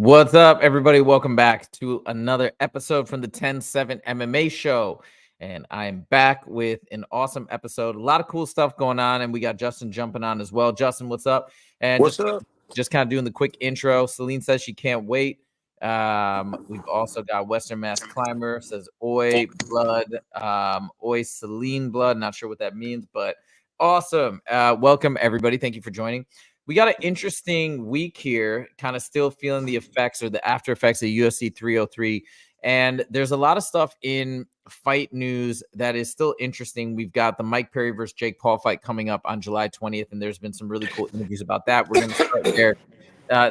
What's up, everybody? Welcome back to another episode from the TEN 7 MMA Show. And I'm back with an awesome episode. A lot of cool stuff going on, and we got Justin jumping on as well. Justin, what's up? And what's up? Just kind of doing the quick intro. Celine says she can't wait. We've also got Western Mass Climber says Oi blood, Oi Celine blood. Not sure what that means, but awesome. Welcome, everybody. Thank you for joining. We got an interesting week here, kind of still feeling the effects or the after effects of UFC 303. And there's a lot of stuff in fight news that is still interesting. We've got the Mike Perry versus Jake Paul fight coming up on July 20th, and there's been some really cool interviews about that. We're going to start there.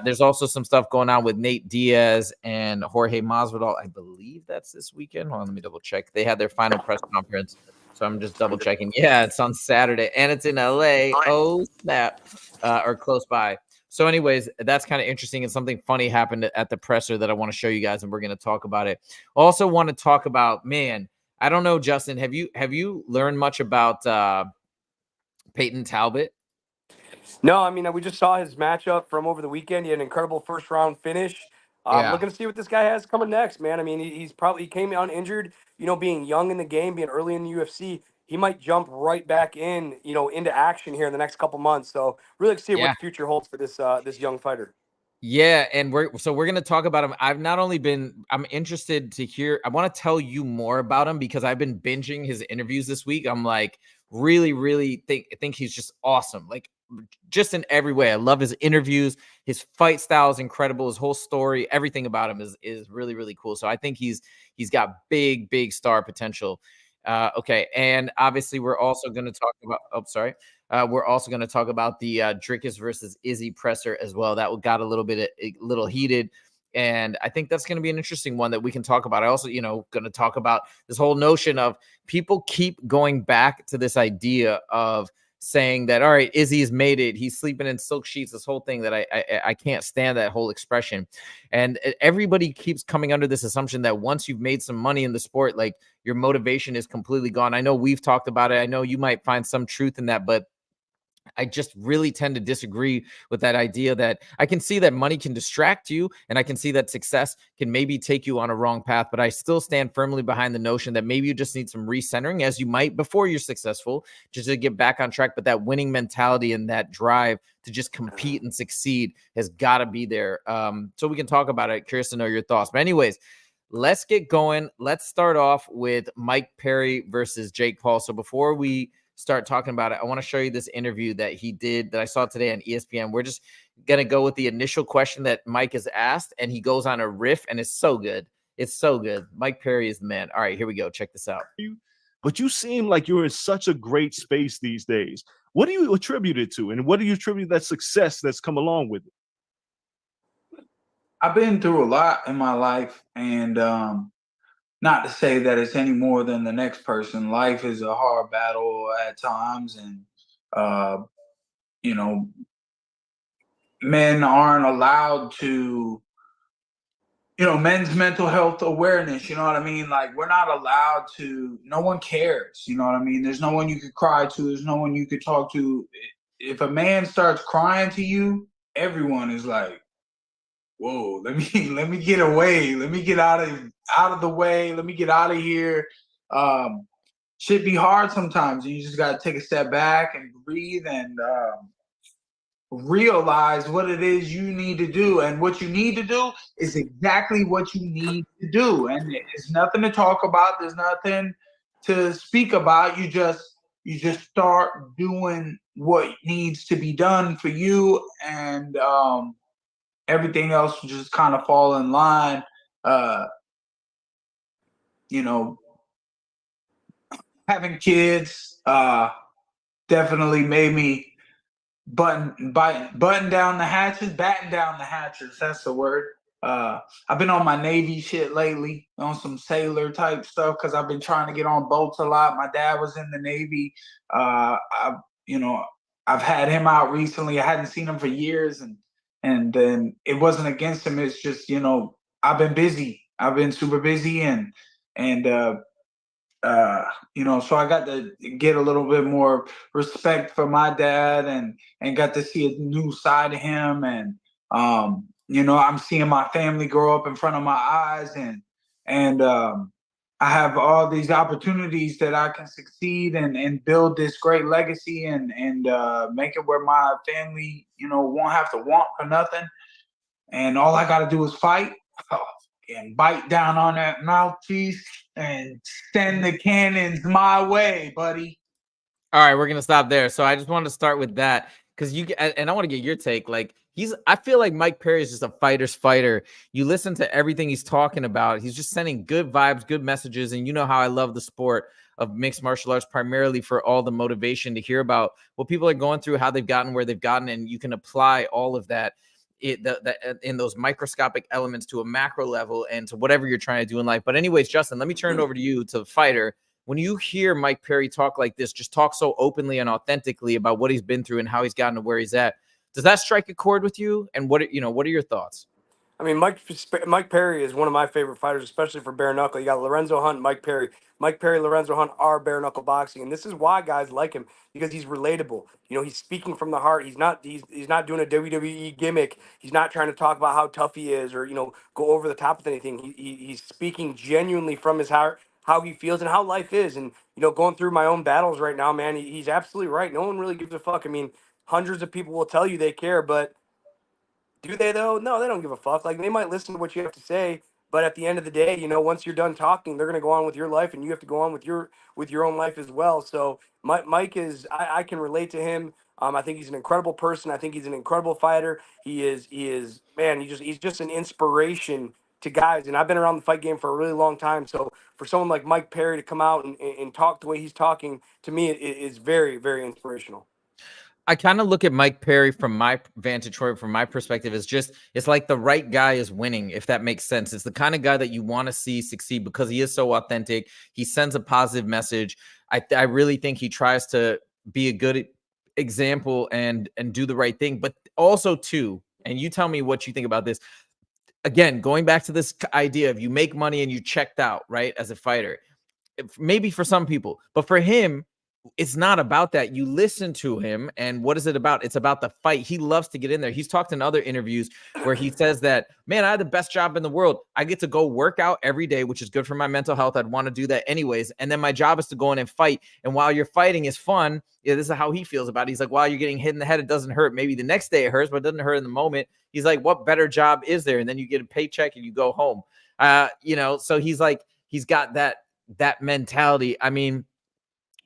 There's also some stuff going on with Nate Diaz and Jorge Masvidal. I believe that's this weekend. Hold on, let me double check. They had their final press conference. So I'm just double checking. Yeah, it's on Saturday and it's in LA. Oh, snap. Or close by. So anyways, that's kind of interesting. And something funny happened at the presser that I want to show you guys, and we're going to talk about it. Also want to talk about, man, I don't know, Justin, have you learned much about Payton Talbott? No, I mean, we just saw his matchup from over the weekend. He had an incredible first round finish. Looking to see what this guy has coming next, man. I mean, he came out injured, being young in the game, being early in the UFC. He might jump right back in, into action here in the next couple months. So really see what the future holds for this young fighter. Yeah, and we're going to talk about him. I'm interested to hear. I want to tell you more about him because I've been binging his interviews this week. I'm like really think he's just awesome. Like just in every way. I love his interviews. His fight style is incredible. His whole story, everything about him is really cool. So I think he's got big star potential. Okay, and obviously we're also going to talk about. We're also going to talk about the Dricus versus Izzy Presser as well. That got a little heated, and I think that's going to be an interesting one that we can talk about. I also, going to talk about this whole notion of people keep going back to this idea of saying that, all right, Izzy's made it. He's sleeping in silk sheets, this whole thing that I can't stand that whole expression. And everybody keeps coming under this assumption that once you've made some money in the sport, like your motivation is completely gone. I know we've talked about it. I know you might find some truth in that, but I just really tend to disagree with that idea that I can see that money can distract you and I can see that success can maybe take you on a wrong path, but I still stand firmly behind the notion that maybe you just need some recentering as you might before you're successful just to get back on track. But that winning mentality and that drive to just compete and succeed has got to be there. So we can talk about it. Curious to know your thoughts. But anyways, let's get going. Let's start off with Mike Perry versus Jake Paul. So before we start talking about it, I want to show you this interview that he did that I saw today on ESPN. We're just going to go with the initial question that Mike has asked, and he goes on a riff, and it's so good. It's so good. Mike Perry is the man. All right, here we go. Check this out. But you seem like you're in such a great space these days. What do you attribute it to, and what do you attribute that success that's come along with it? I've been through a lot in my life, and not to say that it's any more than the next person. Life is a hard battle at times, and men aren't allowed to, men's mental health awareness, you know what I mean? Like, we're not allowed to, no one cares, you know what I mean? There's no one you could cry to, there's no one you could talk to. If a man starts crying to you, everyone is like, whoa, let me get away. Let me get out of the way. Let me get out of here. Shit be hard sometimes. You just got to take a step back and breathe and realize what it is you need to do. And what you need to do is exactly what you need to do. And there's nothing to talk about. There's nothing to speak about. You just start doing what needs to be done for you, and everything else will just kind of fall in line. Having kids definitely made me batten down the hatches. That's the word. I've been on my Navy shit lately, on some sailor type stuff, because I've been trying to get on boats a lot. My dad was in the Navy. I've had him out recently. I hadn't seen him for years, and then it wasn't against him. It's just, I've been busy. I've been super busy, and so I got to get a little bit more respect for my dad, and got to see a new side of him. And You know, I'm seeing my family grow up in front of my eyes, and I have all these opportunities that I can succeed and build this great legacy and make it where my family, you know, won't have to want for nothing. And all I got to do is fight and bite down on that mouthpiece and send the cannons my way, buddy. All right, we're gonna stop there. So I just wanted to start with that because and I want to get your take. Like I feel like Mike Perry is just a fighter's fighter. You listen to everything he's talking about. He's just sending good vibes, good messages, and you know how I love the sport of mixed martial arts primarily for all the motivation to hear about what people are going through, how they've gotten where they've gotten, and you can apply all of that in those microscopic elements to a macro level and to whatever you're trying to do in life. But anyways, Justin, let me turn it over to you, to the fighter. When you hear Mike Perry talk like this, just talk so openly and authentically about what he's been through and how he's gotten to where he's at, does that strike a chord with you? And what are your thoughts? I mean, Mike Perry is one of my favorite fighters, especially for bare knuckle. You got Lorenzo Hunt, Mike Perry. Mike Perry, Lorenzo Hunt are bare knuckle boxing, and this is why guys like him, because he's relatable. You know, he's speaking from the heart. He's not doing a WWE gimmick. He's not trying to talk about how tough he is or go over the top with anything. He's speaking genuinely from his heart, how he feels and how life is. And going through my own battles right now, man, he's absolutely right. No one really gives a fuck. I mean, hundreds of people will tell you they care, but do they though? No, they don't give a fuck. Like, they might listen to what you have to say, but at the end of the day, once you're done talking, they're gonna go on with your life, and you have to go on with your own life as well. So Mike is, I can relate to him. I think he's an incredible person. I think he's an incredible fighter. He is man. He's just an inspiration to guys. And I've been around the fight game for a really long time. So for someone like Mike Perry to come out and talk the way he's talking to me, it is very, very inspirational. I kind of look at Mike Perry from my vantage point, from my perspective, as it's like the right guy is winning, if that makes sense. It's the kind of guy that you want to see succeed because he is so authentic. He sends a positive message. I really think he tries to be a good example and do the right thing. But also too, and you tell me what you think about this. Again, going back to this idea of you make money and you checked out, right, as a fighter. Maybe for some people, but for him, it's not about that. You listen to him, and what is it about? It's about the fight. He loves to get in there. He's talked in other interviews where he says that, man, I had the best job in the world. I get to go work out every day, which is good for my mental health. I'd want to do that anyways. And then my job is to go in and fight. And while you're fighting is fun, this is how he feels about it. He's like, while you're getting hit in the head, it doesn't hurt. Maybe the next day it hurts, but it doesn't hurt in the moment. He's like, what better job is there? And then you get a paycheck and you go home. So he's like, he's got that mentality. I mean,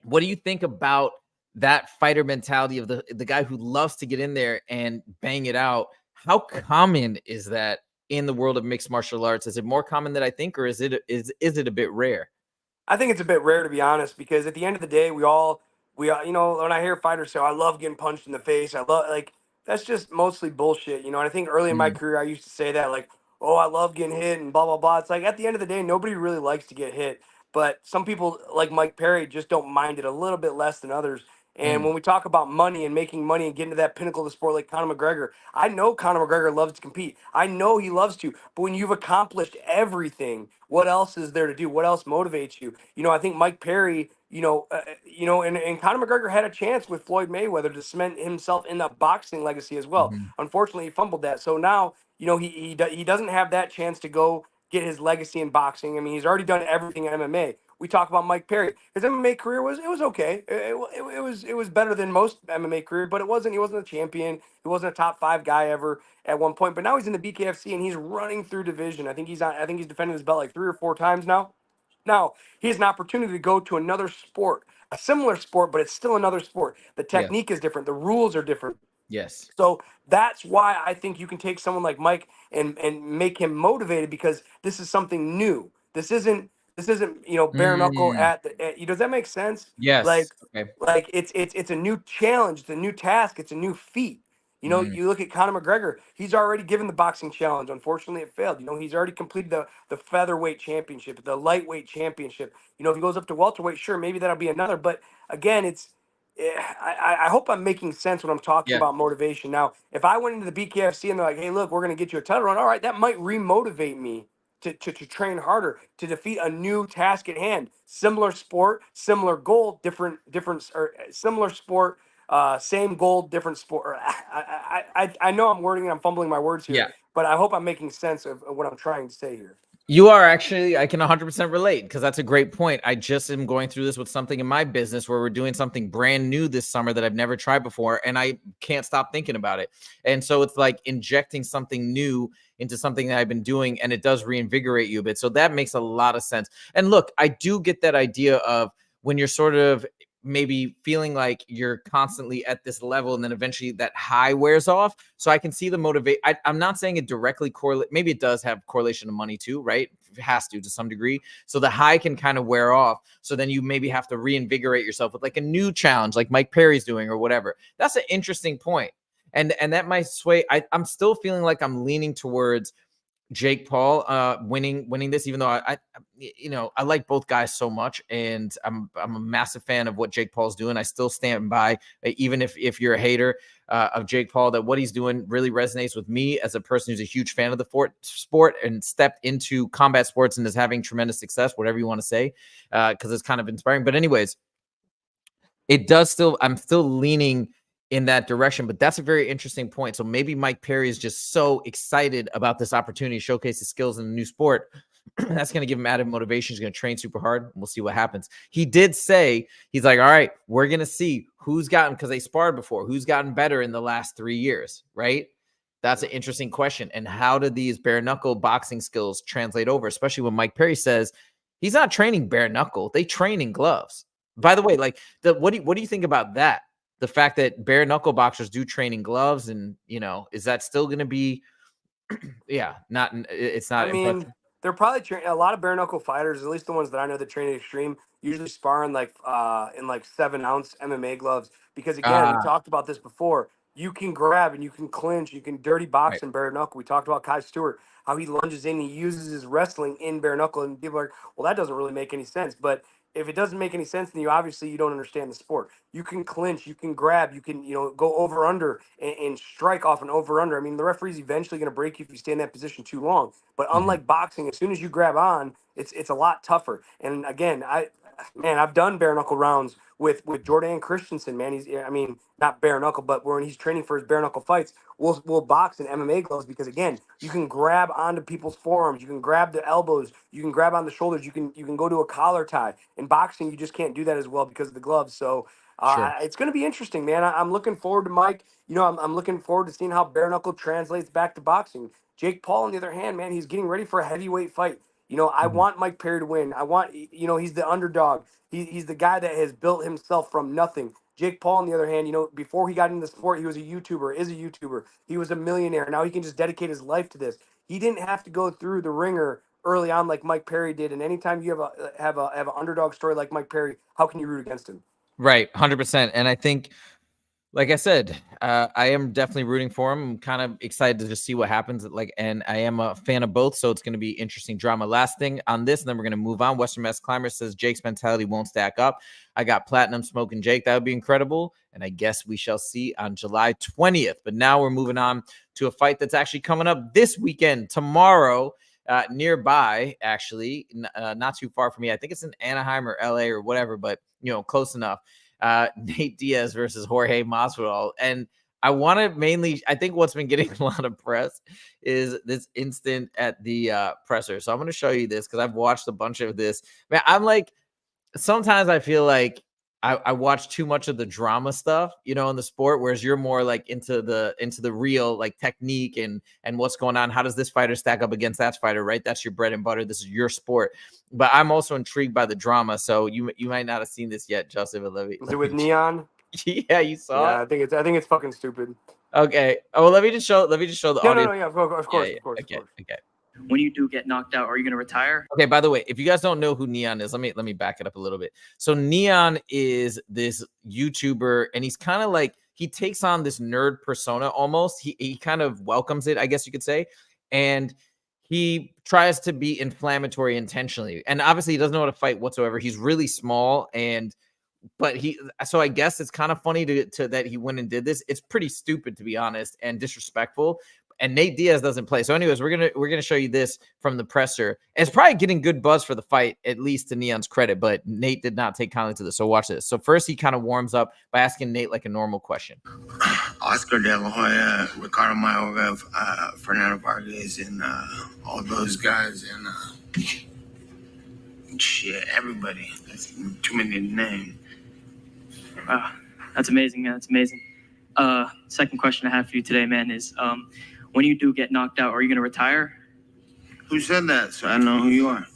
what do you think about that fighter mentality of the guy who loves to get in there and bang it out? How common is that in the world of mixed martial arts? Is it more common than I think, or is it a bit rare? I think it's a bit rare, to be honest, because at the end of the day, we all, when I hear fighters say, "I love getting punched in the face," I love, like, that's just mostly bullshit, And I think early in my Mm, career, I used to say that, like, "Oh, I love getting hit," and blah blah blah. It's like, at the end of the day, nobody really likes to get hit, but some people like Mike Perry just don't mind it a little bit less than others. And mm, when we talk about money and making money and getting to that pinnacle of the sport, like Conor McGregor, I know Conor McGregor loves to compete. I know he loves to. But when you've accomplished everything, what else is there to do? What else motivates you? I think Mike Perry, and Conor McGregor had a chance with Floyd Mayweather to cement himself in the boxing legacy as well. mhm, Unfortunately, he fumbled that. So now, he doesn't have that chance to go get his legacy in boxing. I mean, he's already done everything in MMA. We talk about Mike Perry. His MMA career was okay. It was better than most MMA career, but he wasn't a champion. He wasn't a top 5 guy ever at one point. But now he's in the BKFC and he's running through division. I think he's defended his belt like 3 or 4 times now. Now, he has an opportunity to go to another sport, a similar sport, but it's still another sport. The yeah, technique is different. The rules are different. yes, So that's why I think you can take someone like Mike and make him motivated, because this is something new. This isn't bare knuckle mm, does that make sense? yes, Like okay, it's a new challenge, it's a new task, it's a new feat. mm, You look at Conor McGregor, he's already given the boxing challenge. Unfortunately, it failed. He's already completed the featherweight championship, the lightweight championship. If he goes up to welterweight, sure, maybe that'll be another. But again, I hope I'm making sense when I'm talking yeah, about motivation. Now, if I went into the BKFC and they're like, "Hey, look, we're going to get you a title run," all right, that might remotivate me to train harder, to defeat a new task at hand. Similar sport, similar goal, different or similar sport, same goal, different sport. I know I'm wording and I'm fumbling my words here, Yeah. but I hope I'm making sense of what I'm trying to say here. You are actually, I can 100% relate because that's a great point. I just am going through this with something in my business where we're doing something brand new this summer that I've never tried before, and I can't stop thinking about it. And so it's like injecting something new into something that I've been doing, and it does reinvigorate you a bit. So that makes a lot of sense. And look, I do get that idea of when you're sort of maybe feeling like you're constantly at this level and then eventually that high wears off. So I can see the motivate. I'm not saying it directly correlate. Maybe it does have correlation to money too, right? It has to some degree. So the high can kind of wear off. So then you maybe have to reinvigorate yourself with like a new challenge like Mike Perry's doing or whatever. That's an interesting point. And that might sway. I'm still feeling like I'm leaning towards Jake Paul winning this, even though I like both guys so much, and I'm a massive fan of what Jake Paul's doing. I still stand by, even if you're a hater of Jake Paul, that what he's doing really resonates with me as a person who's a huge fan of the sport and stepped into combat sports and is having tremendous success, whatever you want to say, because it's kind of inspiring. But anyways, I'm still leaning in that direction, but that's a very interesting point. So maybe Mike Perry is just so excited about this opportunity to showcase his skills in a new sport. That's going to give him added motivation. He's going to train super hard. We'll see what happens. He did say, he's like, all right, we're going to see who's gotten, because they sparred before, who's gotten better in the last 3 years, right? That's an interesting question. And how do these bare knuckle boxing skills translate over, especially when Mike Perry says he's not training bare knuckle. They train in gloves. By the way, like what do you think about that? The fact that bare knuckle boxers do train in gloves, and is that still going to be, it's not. I mean, they're probably a lot of bare knuckle fighters, at least the ones that I know that train at Extreme, usually spar in like 7-ounce MMA gloves. Because again, we talked about this before. You can grab and you can clinch, you can dirty box in bare knuckle. We talked about Kai Stewart, how he lunges in, he uses his wrestling in bare knuckle, and people are like, well, that doesn't really make any sense. But if it doesn't make any sense, then you don't understand the sport. You can clinch, you can grab, you can go over under and strike off an over under. I mean, the referee's eventually going to break you if you stay in that position too long. But unlike boxing, as soon as you grab on, it's a lot tougher. And again, I've done bare knuckle rounds with Jordan Christensen. Man, not bare knuckle, but when he's training for his bare knuckle fights, we'll box in MMA gloves because again, you can grab onto people's forearms, you can grab the elbows, you can grab on the shoulders, you can go to a collar tie. In boxing, you just can't do that as well because of the gloves. So it's going to be interesting, man. I'm looking forward to Mike. I'm looking forward to seeing how bare knuckle translates back to boxing. Jake Paul, on the other hand, man, he's getting ready for a heavyweight fight. I want Mike Perry to win. I want, he's the underdog. He's the guy that has built himself from nothing. Jake Paul, on the other hand, before he got into the sport, he was a YouTuber, is a YouTuber. He was a millionaire. Now he can just dedicate his life to this. He didn't have to go through the ringer early on like Mike Perry did. And anytime you have an underdog story like Mike Perry, how can you root against him? Right, 100%. And I think, like I said, I am definitely rooting for him. I'm kind of excited to just see what happens. And I am a fan of both, so it's going to be interesting drama. Last thing on this, and then we're going to move on. Western Mass Climber says Jake's mentality won't stack up. I got platinum smoking Jake. That would be incredible. And I guess we shall see on July 20th. But now we're moving on to a fight that's actually coming up this weekend, tomorrow, nearby, actually, not too far from me. I think it's in Anaheim or LA or whatever, but close enough. Nate Diaz versus Jorge Masvidal. And I think what's been getting a lot of press is this instant at the presser. So I'm going to show you this because I've watched a bunch of this. Man, I'm like, sometimes I feel like I watch too much of the drama stuff, in the sport, whereas you're more like into the real like technique and what's going on. How does this fighter stack up against that fighter, right? That's your bread and butter. This is your sport. But I'm also intrigued by the drama. So you might not have seen this yet, Joseph. Is it with Neon? Yeah, you saw it? I think it's fucking stupid. Okay. Oh, let me just show the audience. No, yeah, of course. Okay. When you do get knocked out, are you going to retire? Okay, by the way, if you guys don't know who Neon is, let me back it up a little bit. So Neon is this YouTuber, and he's kind of like, he takes on this nerd persona almost. He kind of welcomes it, I guess you could say. And he tries to be inflammatory intentionally. And obviously he doesn't know how to fight whatsoever. He's really small, so I guess it's kind of funny to that he went and did this. It's pretty stupid, to be honest, and disrespectful. and Nate Diaz doesn't play. So anyways, we're gonna show you this from the presser. It's probably getting good buzz for the fight, at least to Neon's credit, but Nate did not take kindly to this. So watch this. So first he kind of warms up by asking Nate like a normal question. Oscar De La Hoya, Ricardo Mayorga, Fernando Vargas, and all those guys, and shit, everybody. That's too many to name. Wow, that's amazing, man. That's amazing. Second question I have for you today, man, is when you do get knocked out, are you gonna retire? Who said that? So I know who you are.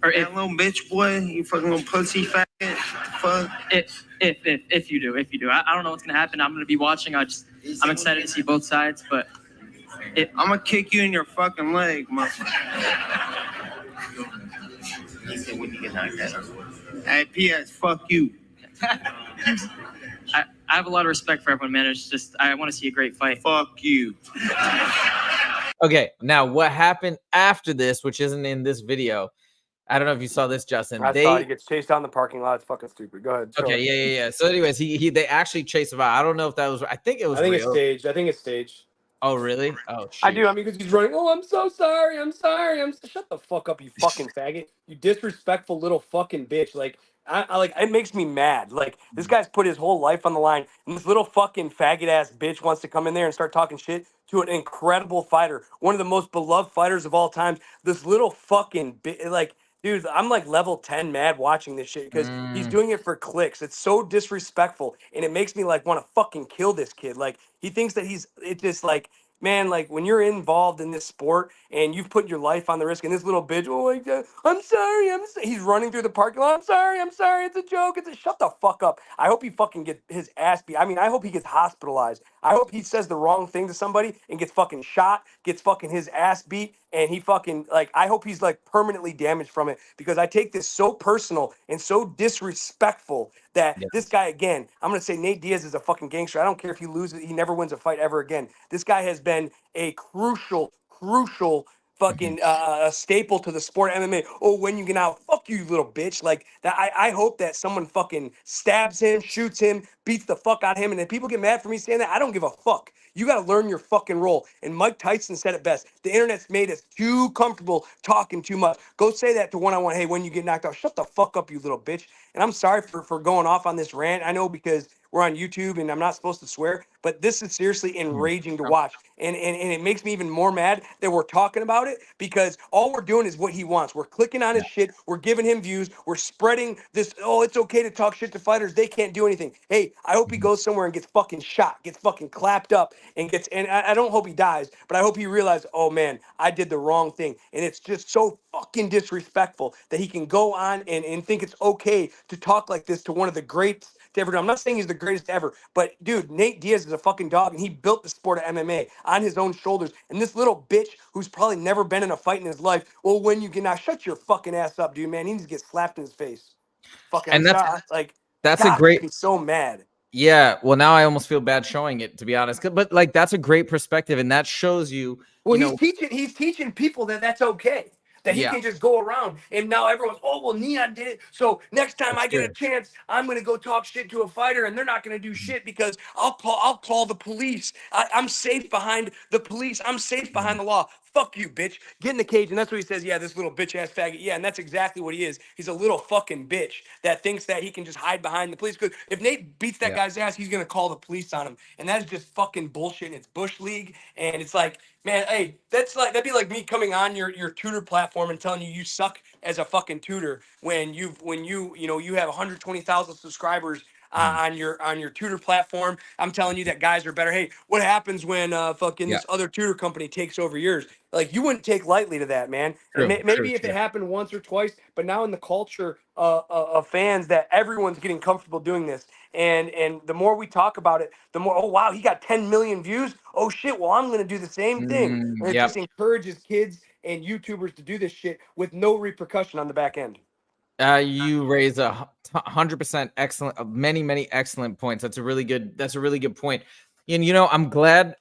Or That little bitch boy, you fucking little pussy faggot. Fuck. if you do, I don't know what's gonna happen. I'm gonna be watching. I'm excited to see both sides, but I'm gonna kick you in your fucking leg, motherfucker. He said when you get knocked out. Hey, P.S. Fuck you. I have a lot of respect for everyone, man. It's just I want to see a great fight. Fuck you. Okay, now what happened after this, which isn't in this video? I don't know if you saw this, Justin. I saw it. He gets chased down the parking lot. It's fucking stupid. Go ahead. Okay, yeah. So anyways, they actually chased him out. I don't know if that was. I think it was. I think real. it's staged. Oh really? Oh shit. I do. I mean, because he's running. Oh, I'm so sorry. Shut the fuck up, you fucking faggot. You disrespectful little fucking bitch. Like, I like. It makes me mad. Like, this guy's put his whole life on the line, and this little fucking faggot ass bitch wants to come in there and start talking shit to an incredible fighter, one of the most beloved fighters of all time. This little fucking bitch, like. Dude, I'm like level 10 mad watching this shit because he's doing it for clicks. It's so disrespectful, and it makes me like want to fucking kill this kid. Like, he thinks that it's just like, man, like when you're involved in this sport and you've put your life on the risk, and this little bitch, oh, like, I'm sorry, he's running through the parking lot. I'm sorry, it's a joke. Shut the fuck up. I hope he fucking gets his ass beat. I mean, I hope he gets hospitalized. I hope he says the wrong thing to somebody and gets fucking shot, gets fucking his ass beat, and he fucking, like, I hope he's like permanently damaged from it, because I take this so personal and so disrespectful that this guy, again, I'm going to say Nate Diaz is a fucking gangster. I don't care if he loses, he never wins a fight ever again. This guy has been a crucial fucking staple to the sport of MMA. Oh, when you get out, fuck you, little bitch. Like that. I hope that someone fucking stabs him, shoots him, beats the fuck out of him. And then people get mad for me saying that. I don't give a fuck. You got to learn your fucking role. And Mike Tyson said it best. The internet's made us too comfortable talking too much. Go say that to one-on-one. Hey, when you get knocked out, shut the fuck up, you little bitch. And I'm sorry for going off on this rant. I know because we're on YouTube and I'm not supposed to swear, but this is seriously enraging to watch. And it makes me even more mad that we're talking about it, because all we're doing is what he wants. We're clicking on his shit. We're giving him views. We're spreading this, oh, it's okay to talk shit to fighters. They can't do anything. Hey, I hope he goes somewhere and gets fucking shot, gets fucking clapped up, and I don't hope he dies, but I hope he realizes, oh man, I did the wrong thing. And it's just so fucking disrespectful that he can go on and think it's okay to talk like this to one of the greats to ever do. I'm not saying he's the greatest ever, but dude, Nate Diaz is a fucking dog, and he built the sport of MMA on his own shoulders. And this little bitch who's probably never been in a fight in his life, well, when you get now, shut your fucking ass up, dude, man. He needs to get slapped in his face. Fucking, and that's God, a great. He's so mad. Yeah, well, now I almost feel bad showing it, to be honest. But like, that's a great perspective, and that shows you. Well, he's teaching people that that's okay. That he can just go around, and now everyone's, oh, well, Neon did it, so next time I get a chance, I'm gonna go talk shit to a fighter, and they're not gonna do shit because I'll call the police. I'm safe behind the police. I'm safe behind the law. Fuck you, bitch. Get in the cage. And that's what he says. Yeah, this little bitch ass faggot. Yeah, and that's exactly what he is. He's a little fucking bitch that thinks that he can just hide behind the police. Because if Nate beats that guy's ass, he's gonna call the police on him, and that is just fucking bullshit. And it's Bush League, and it's like, man, hey, that'd be like me coming on your tutor platform and telling you suck as a fucking tutor when you have 120,000 subscribers on your tutor platform. I'm telling you that guys are better. Hey, what happens when this other tutor company takes over yours? Like, you wouldn't take lightly to that, man. Maybe if it happened once or twice, but now in the culture of fans that everyone's getting comfortable doing this. And the more we talk about it, the more, oh, wow, he got 10 million views. Oh, shit, well, I'm going to do the same thing. And it just encourages kids and YouTubers to do this shit with no repercussion on the back end. You raise 100% excellent, many excellent points. That's a really good point. And you know, I'm glad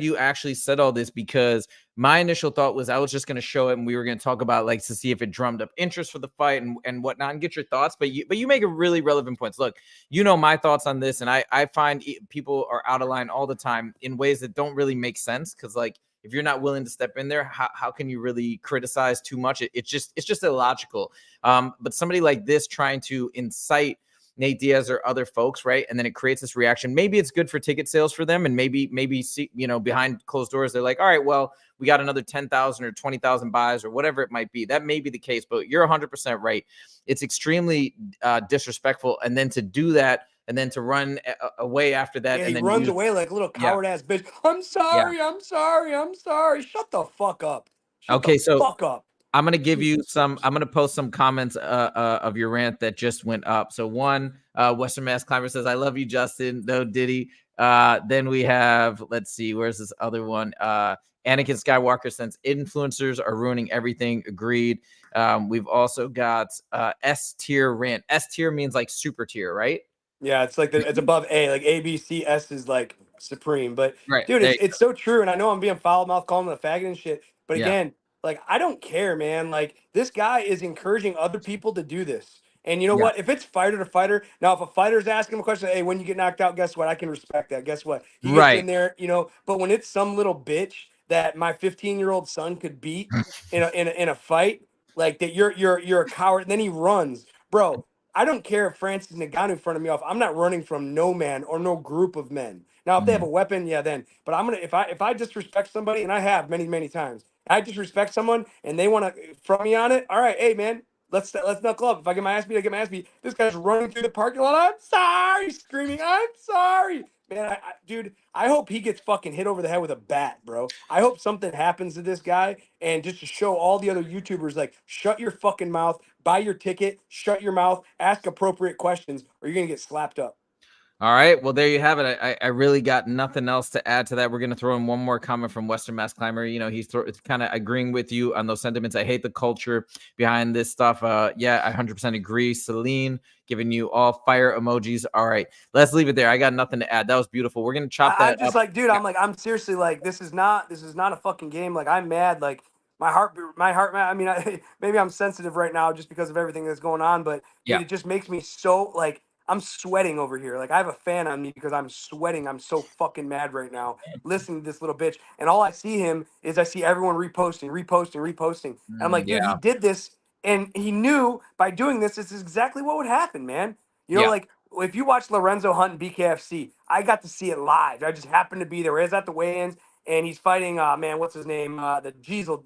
you actually said all this, because my initial thought was I was just going to show it and we were going to talk about like to see if it drummed up interest for the fight and whatnot and get your thoughts. But you make a really relevant points. Look, you know my thoughts on this, and I find people are out of line all the time in ways that don't really make sense, because like if you're not willing to step in there, how can you really criticize too much? It's just illogical. But somebody like this trying to incite Nate Diaz or other folks, right? And then it creates this reaction. Maybe it's good for ticket sales for them. And maybe see, you know, behind closed doors, they're like, all right, well, we got another 10,000 or 20,000 buys or whatever it might be. That may be the case, but you're 100% right. It's extremely disrespectful. And then to do that and then to run away after that. Yeah, and he then runs away like a little coward ass bitch. I'm sorry. Shut the fuck up. Shut the fuck up. I'm going to give you some, I'm going to post some comments of your rant that just went up. So one, Western Mass Climber says, I love you, Justin. No, did he? Then we have, let's see, where's this other one? Anakin Skywalker says, influencers are ruining everything. Agreed. We've also got S tier rant. S tier means like super tier, right? Yeah, it's like it's above A. Like A, B, C, S is like supreme. But right, dude, it's so true. And I know I'm being foul mouth, calling him a faggot and shit. But Yeah. again, like I don't care, man. Like this guy is encouraging other people to do this. And you know what? If it's fighter to fighter, now if a fighter's asking him a question, hey, when you get knocked out, guess what? I can respect that. Guess what? He gets in there, you know. But when it's some little bitch that my 15-year-old son could beat in a fight, like that, you're a coward. And then he runs, bro. I don't care if Francis Ngannou fronted me off. I'm not running from no man or no group of men. Now, if they have a weapon, yeah, then. But I'm gonna if I disrespect somebody, and I have many times, I disrespect someone and they want to front me on it. All right, hey man, let's knuckle up. If I get my ass beat, I get my ass beat. This guy's running through the parking lot. I'm sorry, screaming. I'm sorry, man. Dude, I hope he gets fucking hit over the head with a bat, bro. I hope something happens to this guy, and just to show all the other YouTubers, like, shut your fucking mouth. Buy your ticket, shut your mouth, ask appropriate questions, or you're going to get slapped up. All right. Well, there you have it. I really got nothing else to add to that. We're going to throw in one more comment from Western Mass Climber. You know, he's kind of agreeing with you on those sentiments. I hate the culture behind this stuff. Yeah, I 100% agree. Celine giving you all fire emojis. All right. Let's leave it there. I got nothing to add. That was beautiful. We're going to chop that I'm just up. like, dude, I'm seriously like, this is not a fucking game. Like, I'm mad. Like, my heart, I mean, maybe I'm sensitive right now just because of everything that's going on, but dude, it just makes me so like, I'm sweating over here. Like I have a fan on me because I'm sweating. I'm so fucking mad right now listening to this little bitch. And all I see I see everyone reposting. And I'm like, dude, he did this and he knew by doing this is exactly what would happen, man. You know, like if you watch Lorenzo Hunt and BKFC, I got to see it live. I just happened to be there. I was at the weigh-ins and he's fighting, man, what's his name? The Diesel,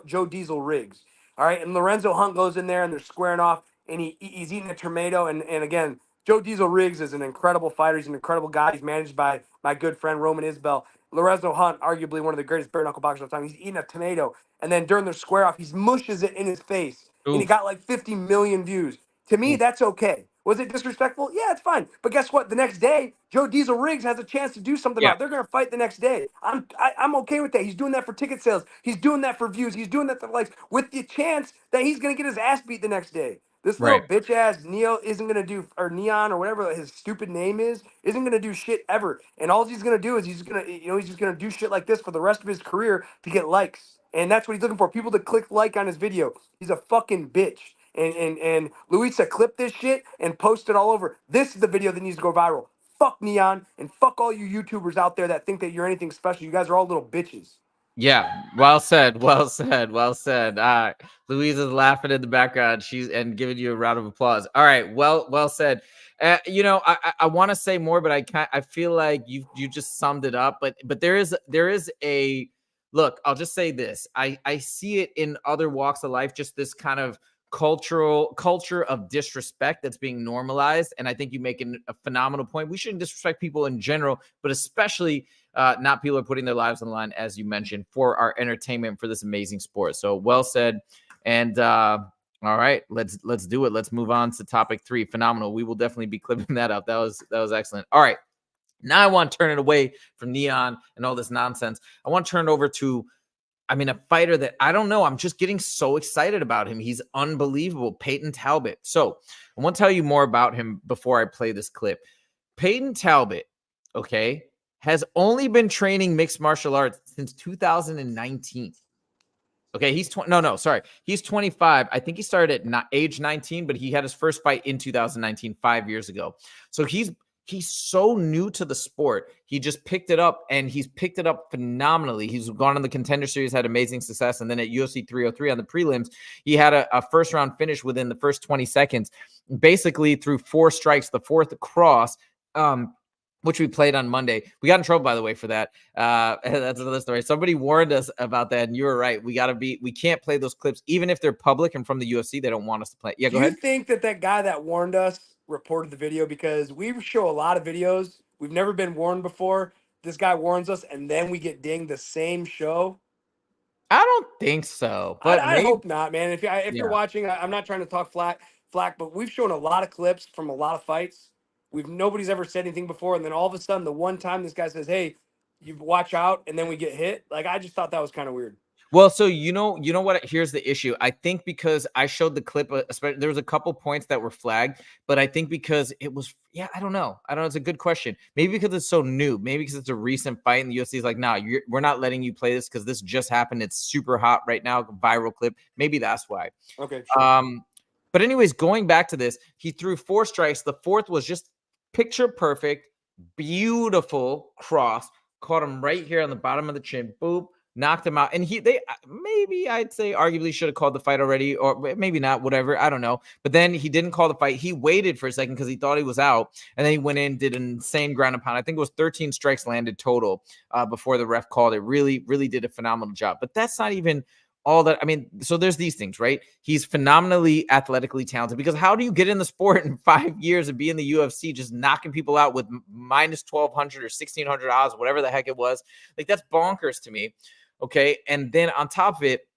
Joe Diesel Riggs. All right. And Lorenzo Hunt goes in there and they're squaring off and he's eating a tomato. And again, Joe Diesel Riggs is an incredible fighter. He's an incredible guy. He's managed by my good friend Roman Isbell. Lorenzo Hunt, arguably one of the greatest bare knuckle boxers of all time. He's eating a tomato, and then during their square off, he mushes it in his face, and he got like 50 million views. To me, that's okay. Was it disrespectful? Yeah, it's fine. But guess what? The next day, Joe Diesel Riggs has a chance to do something about it. They're going to fight the next day. I'm okay with that. He's doing that for ticket sales. He's doing that for views. He's doing that for likes, with the chance that he's going to get his ass beat the next day. This little bitch ass Neo isn't gonna do, or Neon or whatever his stupid name is, isn't gonna do shit ever. And all he's gonna do is he's just gonna do shit like this for the rest of his career to get likes. And that's what he's looking for. People to click like on his video. He's a fucking bitch. And Luisa clipped this shit and posted all over. This is the video that needs to go viral. Fuck Neon and fuck all you YouTubers out there that think that you're anything special. You guys are all little bitches. Yeah, well said. Louise is laughing in the background. She's giving you a round of applause. All right, well said. You know, I want to say more, but I feel like you just summed it up. But there is a look. I'll just say this. I see it in other walks of life. Just this kind of culture of disrespect that's being normalized. And I think you make a phenomenal point. We shouldn't disrespect people in general, but especially not people are putting their lives on the line, as you mentioned, for our entertainment, for this amazing sport. So well said. And all right, let's do it. Let's move on to topic 3. Phenomenal. We will definitely be clipping that up. That was excellent. All right. Now I want to turn it away from Neon and all this nonsense. I want to turn it over to, a fighter that I don't know. I'm just getting so excited about him. He's unbelievable. Payton Talbott. So I want to tell you more about him before I play this clip. Payton Talbott, okay, has only been training mixed martial arts since 2019. Okay, he's 20. No, sorry. He's 25. I think he started at age 19, but he had his first fight in 2019, 5 years ago. So he's so new to the sport. He just picked it up, and he's picked it up phenomenally. He's gone on the Contender Series, had amazing success, and then at UFC 303 on the prelims, he had a first-round finish within the first 20 seconds, basically through 4 strikes, the 4th cross, which we played on Monday. We got in trouble, by the way, for that. That's another story. Somebody warned us about that, and you were right. We can't play those clips, even if they're public and from the UFC. They don't want us to play. Yeah, go ahead. Do you think that guy that warned us reported the video? Because we show a lot of videos. We've never been warned before. This guy warns us, and then we get dinged the same show. I don't think so, but I hope not, man. If you're Yeah. watching, I'm not trying to talk flack, but we've shown a lot of clips from a lot of fights. Nobody's ever said anything before, and then all of a sudden, the one time this guy says, "Hey, you watch out," and then we get hit. Like, I just thought that was kind of weird. Well, so you know what? Here's the issue. I think because I showed the clip, there was a couple points that were flagged, but I think because it was, I don't know. It's a good question. Maybe because it's so new. Maybe because it's a recent fight, and the UFC is like, "Nah, we're not letting you play this because this just happened. It's super hot right now, viral clip." Maybe that's why. Okay. Sure. But anyways, going back to this, he threw 4 strikes. The 4th was just picture perfect, beautiful cross. Caught him right here on the bottom of the chin. Boop. Knocked him out. And maybe I'd say arguably should have called the fight already, or maybe not, whatever. I don't know. But then he didn't call the fight. He waited for a second because he thought he was out. And then he went in, did an insane ground and pound. I think it was 13 strikes landed total before the ref called it. Really, really did a phenomenal job. But that's not even all that. I mean, so there's these things, right? He's phenomenally athletically talented, because how do you get in the sport in 5 years and be in the UFC just knocking people out with minus 1,200 or 1,600 odds, whatever the heck it was? Like, that's bonkers to me. Okay. And then on top of it,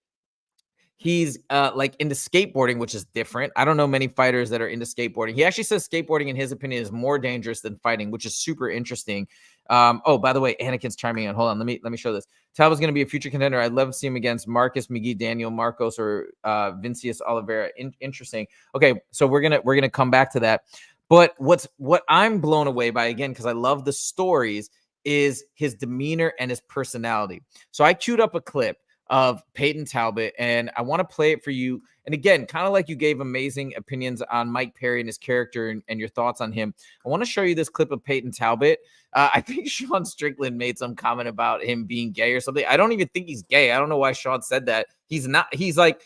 he's like into skateboarding, which is different. I don't know many fighters that are into skateboarding. He actually says skateboarding, in his opinion, is more dangerous than fighting, which is super interesting. Oh, by the way, Anakin's chiming in. Hold on, let me show this. Talbot's going to be a future contender. I'd love to see him against Marcus McGee, Daniel Marcos, or Vincius Oliveira. Interesting. Okay, so we're gonna come back to that. But what I'm blown away by, again, because I love the stories, is his demeanor and his personality. So I queued up a clip of Payton Talbott, and I want to play it for you. And again, kind of like you gave amazing opinions on Mike Perry and his character and your thoughts on him, I want to show you this clip of Payton Talbott. I think Sean Strickland made some comment about him being gay or something. I don't even think he's gay. I don't know why Sean said that. He's not. He's like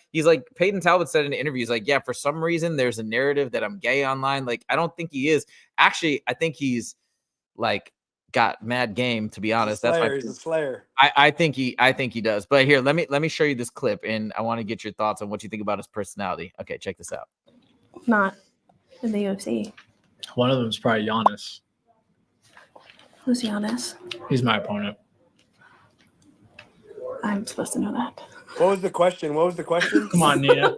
Payton Talbott said in interviews, like, yeah, for some reason there's a narrative that I'm gay online. Like, I don't think he is. Actually, I think he's like got mad game, to be honest. He's a slayer. I think he does. But here, let me show you this clip, and I want to get your thoughts on what you think about his personality. Okay, check this out. Not in the UFC. One of them is probably Giannis. Who's Giannis? He's my opponent. I'm supposed to know that. What was the question? Come on, Nina.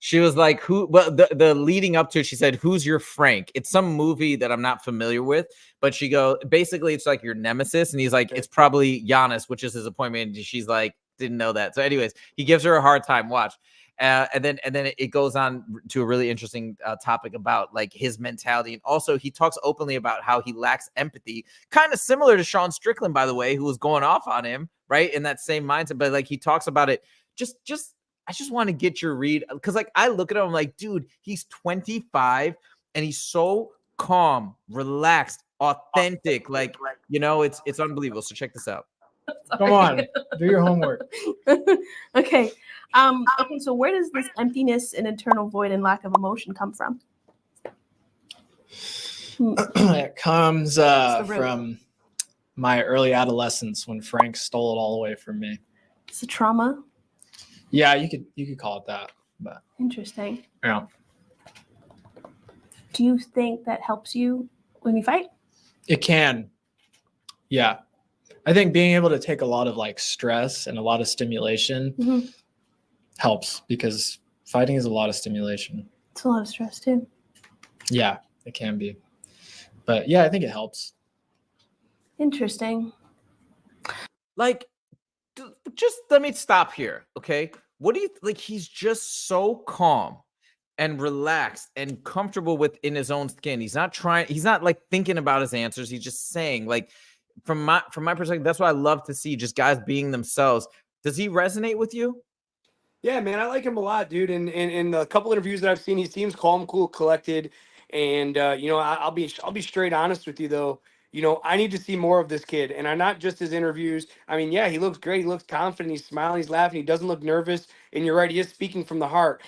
She was like, who? Well, the leading up to it, she said, "Who's your Frank?" It's some movie that I'm not familiar with, but she basically, it's like your nemesis, and he's like, it's probably Giannis, which is his appointment. And she's like, didn't know that. So, anyways, he gives her a hard time. Watch, and then it goes on to a really interesting topic about like his mentality, and also he talks openly about how he lacks empathy, kind of similar to Sean Strickland, by the way, who was going off on him, right, in that same mindset. But like, he talks about it just. I just want to get your read, because like I look at him, I'm like, dude, he's 25 and he's so calm, relaxed, authentic. Like, you know, it's unbelievable. So check this out. Come on, do your homework. Okay. So where does this emptiness and internal void and lack of emotion come from? It comes from my early adolescence, when Frank stole it all away from me. It's a trauma. Yeah, you could call it that. But Interesting. yeah. Do you think that helps you when you fight? It can. Yeah. I think being able to take a lot of like stress and a lot of stimulation helps, because fighting is a lot of stimulation. It's a lot of stress too. Yeah, it can be. But yeah, I think it helps. Interesting. Like, just let me stop here, okay? What do you like? He's just so calm and relaxed and comfortable within his own skin. He's not like thinking about his answers. He's just saying, like, from my perspective, that's what I love to see, just guys being themselves. Does he resonate with you? Yeah, man, I like him a lot, dude. And in the couple interviews that I've seen, he seems calm, cool, collected. And I'll be straight honest with you though. I need to see more of this kid, and I not just his interviews. I mean, yeah, he looks great. He looks confident. He's smiling. He's laughing. He doesn't look nervous. And you're right, he is speaking from the heart.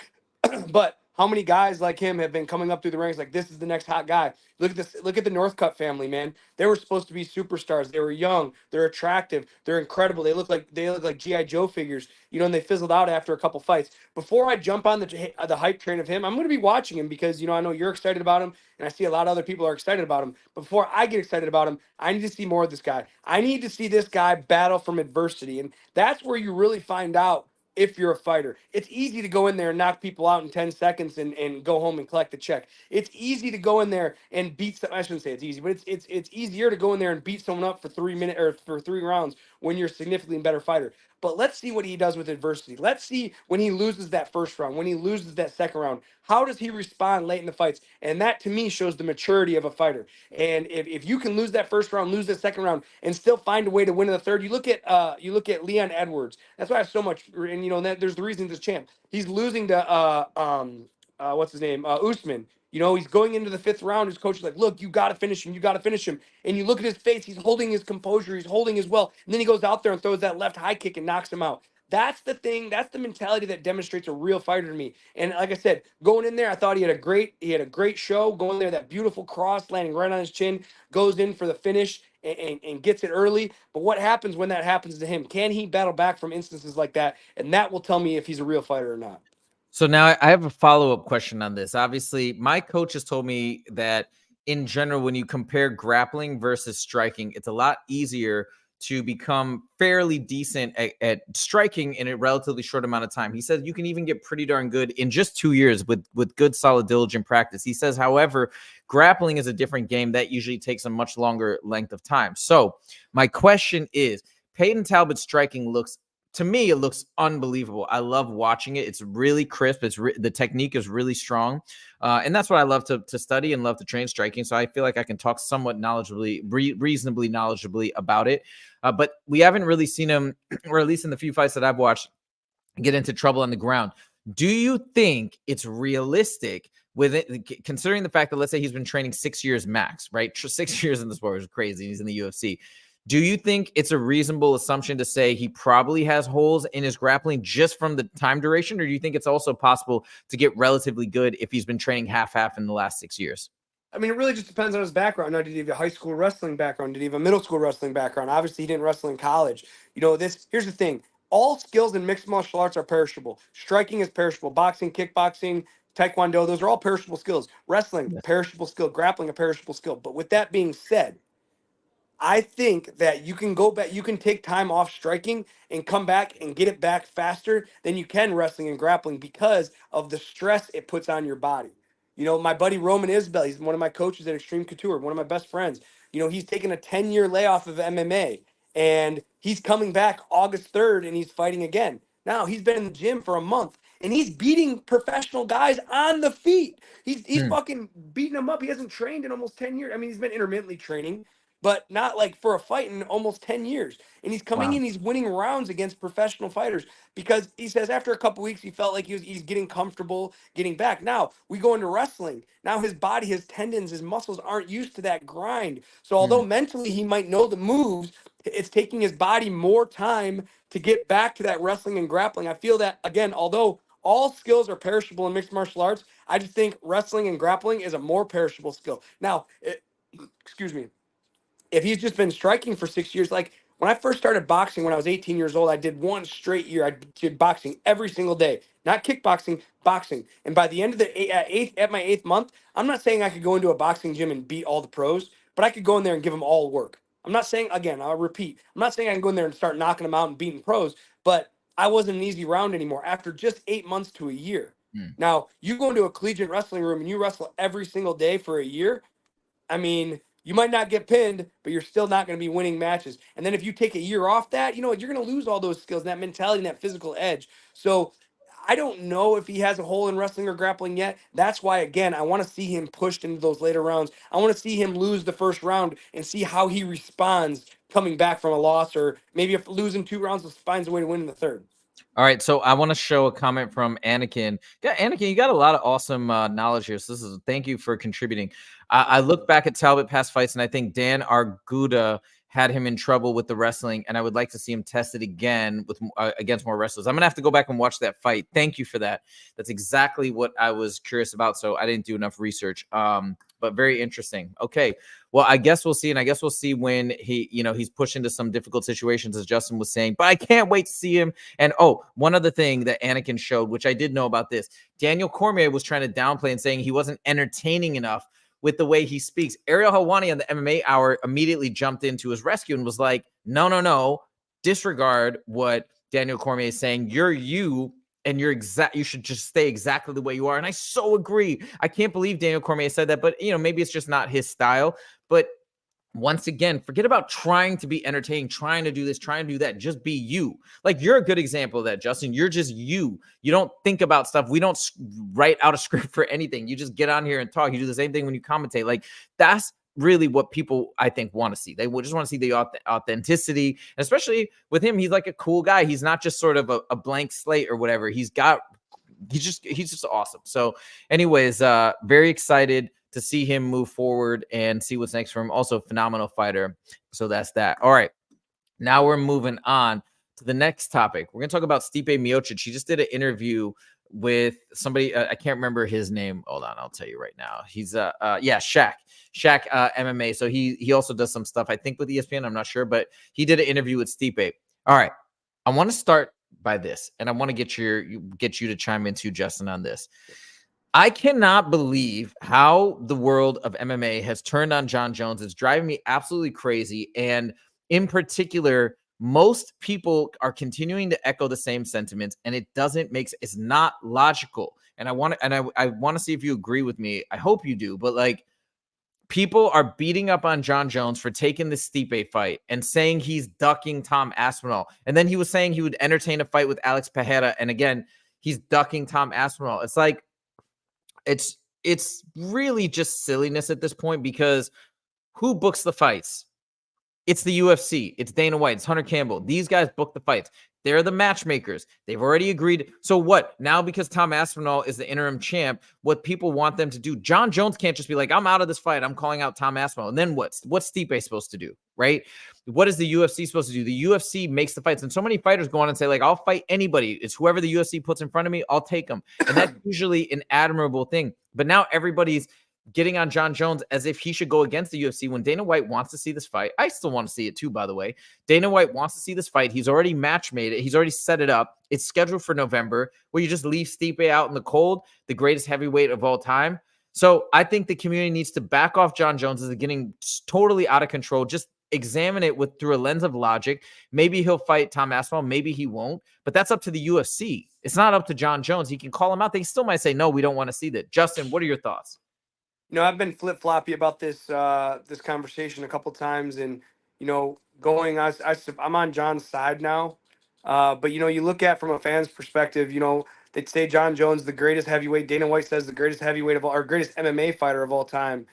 But how many guys like him have been coming up through the ranks like this is the next hot guy? Look at this. Look at the Northcutt family, man. They were supposed to be superstars. They were young. They're attractive. They're incredible. They look like GI Joe figures. And they fizzled out after a couple fights. Before I jump on the hype train of him, I'm going to be watching him because I know you're excited about him, and I see a lot of other people are excited about him. Before I get excited about him, I need to see more of this guy. I need to see this guy battle from adversity, and that's where you really find out if you're a fighter. It's easy to go in there and knock people out in 10 seconds and go home and collect the check. It's easy to go in there and beat some, I shouldn't say it's easy, but it's easier to go in there and beat someone up for 3 minutes or for 3 rounds when you're a significantly better fighter. But let's see what he does with adversity. Let's see when he loses that first round, when he loses that second round. How does he respond late in the fights? And that, to me, shows the maturity of a fighter. And if you can lose that first round, lose that second round, and still find a way to win in the third, you look at Leon Edwards. That's why I have so much. And there's the reason he's champ. He's losing to what's his name, Usman. He's going into the 5th round. His coach is like, look, you got to finish him. You got to finish him. And you look at his face. He's holding his composure. He's holding his well. And then he goes out there and throws that left high kick and knocks him out. That's the thing. That's the mentality that demonstrates a real fighter to me. And like I said, going in there, I thought he had a great show. Going there, that beautiful cross landing right on his chin, goes in for the finish and gets it early. But what happens when that happens to him? Can he battle back from instances like that? And that will tell me if he's a real fighter or not. So now I have a follow-up question on this. Obviously, my coach has told me that in general, when you compare grappling versus striking, it's a lot easier to become fairly decent at striking in a relatively short amount of time. He says you can even get pretty darn good in just 2 years with good, solid, diligent practice. He says, however, grappling is a different game that usually takes a much longer length of time. So my question is, Payton Talbott's striking to me, it looks unbelievable. I love watching it. It's really crisp. The technique is really strong. And that's what I love to study and love to train striking. So I feel like I can talk somewhat reasonably knowledgeably about it. But we haven't really seen him, or at least in the few fights that I've watched, get into trouble on the ground. Do you think it's realistic with it, considering the fact that, let's say he's been training 6 years max, right? 6 years in the sport is crazy. He's in the UFC. Do you think it's a reasonable assumption to say he probably has holes in his grappling just from the time duration? Or do you think it's also possible to get relatively good if he's been training half in the last 6 years? I mean, it really just depends on his background. Now, did he have a high school wrestling background? Did he have a middle school wrestling background? Obviously, he didn't wrestle in college. Here's the thing. All skills in mixed martial arts are perishable. Striking is perishable. Boxing, kickboxing, taekwondo, those are all perishable skills. Wrestling, perishable skill. Grappling, a perishable skill. But with that being said, I think that you can go back, you can take time off striking and come back and get it back faster than you can wrestling and grappling because of the stress it puts on your body. My buddy Roman Isbell, he's one of my coaches at Extreme Couture, one of my best friends. He's taken a 10-year layoff of MMA and he's coming back August 3rd and he's fighting again. Now, he's been in the gym for a month and he's beating professional guys on the feet. He's fucking beating them up. He hasn't trained in almost 10 years. I mean, he's been intermittently training, but not like for a fight in almost 10 years. And he's coming in, he's winning rounds against professional fighters because he says after a couple weeks, he felt like he's getting comfortable getting back. Now we go into wrestling. Now his body, his tendons, his muscles aren't used to that grind. So although mentally he might know the moves, it's taking his body more time to get back to that wrestling and grappling. I feel that, again, although all skills are perishable in mixed martial arts, I just think wrestling and grappling is a more perishable skill. Now, excuse me. If he's just been striking for 6 years, like when I first started boxing when I was 18 years old, I did one straight year. I did boxing every single day, not kickboxing, boxing. And by the end of the my eighth month, I'm not saying I could go into a boxing gym and beat all the pros, but I could go in there and give them all work. I'm not saying, again, I'll repeat, I'm not saying I can go in there and start knocking them out and beating pros, but I wasn't an easy round anymore after just 8 months to a year. Now, you go into a collegiate wrestling room and you wrestle every single day for a year, I mean, you might not get pinned, but you're still not going to be winning matches. And then if you take a year off that, you're going to lose all those skills, and that mentality, and that physical edge. So I don't know if he has a hole in wrestling or grappling yet. That's why, again, I want to see him pushed into those later rounds. I want to see him lose the first round and see how he responds coming back from a loss, or maybe if losing 2 rounds, finds a way to win in the third. All right, so I want to show a comment from Anakin. Yeah, Anakin, you got a lot of awesome knowledge here. So thank you for contributing. I look back at Talbot past fights, and I think Dan Arguda had him in trouble with the wrestling, and I would like to see him tested again with against more wrestlers. I'm gonna have to go back and watch that fight. Thank you for that. That's exactly what I was curious about. So I didn't do enough research. But very interesting. Okay. Well, I guess we'll see. And I guess we'll see when he's pushed into some difficult situations, as Justin was saying. But I can't wait to see him. And one other thing that Anakin showed, which I did know about this, Daniel Cormier was trying to downplay and saying he wasn't entertaining enough with the way he speaks. Ariel Helwani on the MMA Hour immediately jumped into his rescue and was like, no, disregard what Daniel Cormier is saying. You're you. And you should just stay exactly the way you are. And I so agree. I can't believe Daniel Cormier said that, but maybe it's just not his style. But once again, forget about trying to be entertaining, trying to do this, trying to do that. Just be you. Like, you're a good example of that, Justin. You're just you. You don't think about stuff. We don't write out a script for anything. You just get on here and talk. You do the same thing when you commentate. Like, that's really what people, I think, want to see. They just want to see the authenticity. And especially with him, he's like a cool guy. He's not just sort of a blank slate or whatever. He's just awesome. So anyways, very excited to see him move forward and see what's next for him. Also, phenomenal fighter. So that's that. All right. Now we're moving on to the next topic. We're going to talk about Stipe Miocic. He just did an interview with somebody. I can't remember his name. Hold on. I'll tell you right now. He's Shaq MMA. So he also does some stuff, I think, with ESPN. I'm not sure, but he did an interview with Stipe. All right. I want to start by this, and I want to get you to chime in too, Justin, on this. I cannot believe how the world of MMA has turned on Jon Jones. It's driving me absolutely crazy. And in particular, most people are continuing to echo the same sentiments, and it doesn't make it's not logical. And I want to see if you agree with me. I hope you do. But like, people are beating up on Jon Jones for taking the Stipe fight and saying he's ducking Tom Aspinall. And then he was saying he would entertain a fight with Alex Pereira. And again, he's ducking Tom Aspinall. It's like, it's really just silliness at this point, because who books the fights? It's the UFC. It's Dana White. It's Hunter Campbell. These guys book the fights. They're the matchmakers. They've already agreed. So what? Now, because Tom Aspinall is the interim champ, what people want them to do, Jon Jones can't just be like, I'm out of this fight. I'm calling out Tom Aspinall. And then what's Stipe supposed to do, right? What is the UFC supposed to do? The UFC makes the fights. And so many fighters go on and say, like, I'll fight anybody. It's whoever the UFC puts in front of me, I'll take them. And that's usually an admirable thing. But now everybody's getting on Jon Jones as if he should go against the UFC when Dana White wants to see this fight. I still want to see it too, by the way. Dana White wants to see this fight. He's already match made it. He's already set it up. It's scheduled for November, where you just leave Stipe out in the cold, the greatest heavyweight of all time. So I think the community needs to back off Jon Jones as getting totally out of control. Just examine it through a lens of logic. Maybe he'll fight Tom Aspinall. Maybe he won't. But that's up to the UFC. It's not up to Jon Jones. He can call him out. They still might say, no, we don't want to see that. Justin, what are your thoughts? I've been flip-floppy about this this conversation a couple times, and I'm on Jon's side now. But you look at from a fan's perspective, they'd say Jon Jones the greatest heavyweight. Dana White says the greatest heavyweight of all, or greatest MMA fighter of all time.